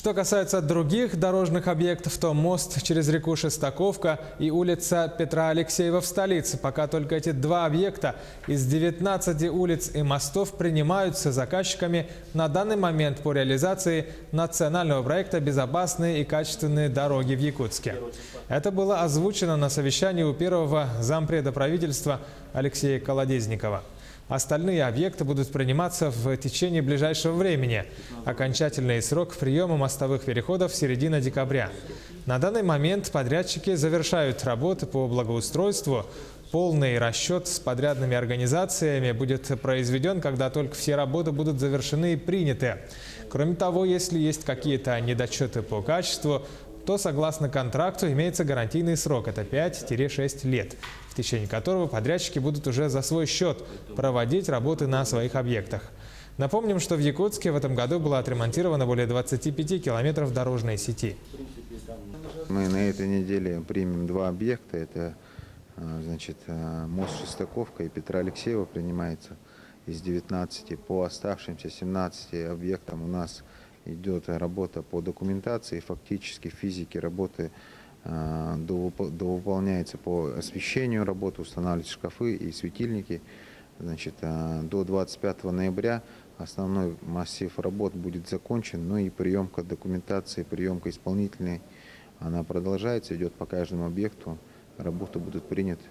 Что касается других дорожных объектов, то мост через реку Шестаковка и улица Петра Алексеева в столице. Пока только эти два объекта из 19 улиц и мостов принимаются заказчиками на данный момент по реализации национального проекта «Безопасные и качественные дороги в Якутске». Это было озвучено на совещании у первого зампреда правительства Алексея Колодезникова. Остальные объекты будут приниматься в течение ближайшего времени. Окончательный срок приема мостовых переходов – середина декабря. На данный момент подрядчики завершают работы по благоустройству. Полный расчет с подрядными организациями будет произведен, когда только все работы будут завершены и приняты. Кроме того, если есть какие-то недочеты по качеству, то согласно контракту имеется гарантийный срок – это 5-6 лет, в течение которого подрядчики будут уже за свой счет проводить работы на своих объектах. Напомним, что в Якутске в этом году было отремонтировано более 25 километров дорожной сети. Мы на этой неделе примем два объекта. Это мост Шестаковка и Петра Алексеева принимается из 19. По оставшимся 17 объектам у нас идет работа по документации, фактически физике работы довыполняется по освещению работы, устанавливаются шкафы и светильники. До 25 ноября основной массив работ будет закончен, но и приемка документации, приемка исполнительной, она продолжается, идет по каждому объекту, работы будут приняты.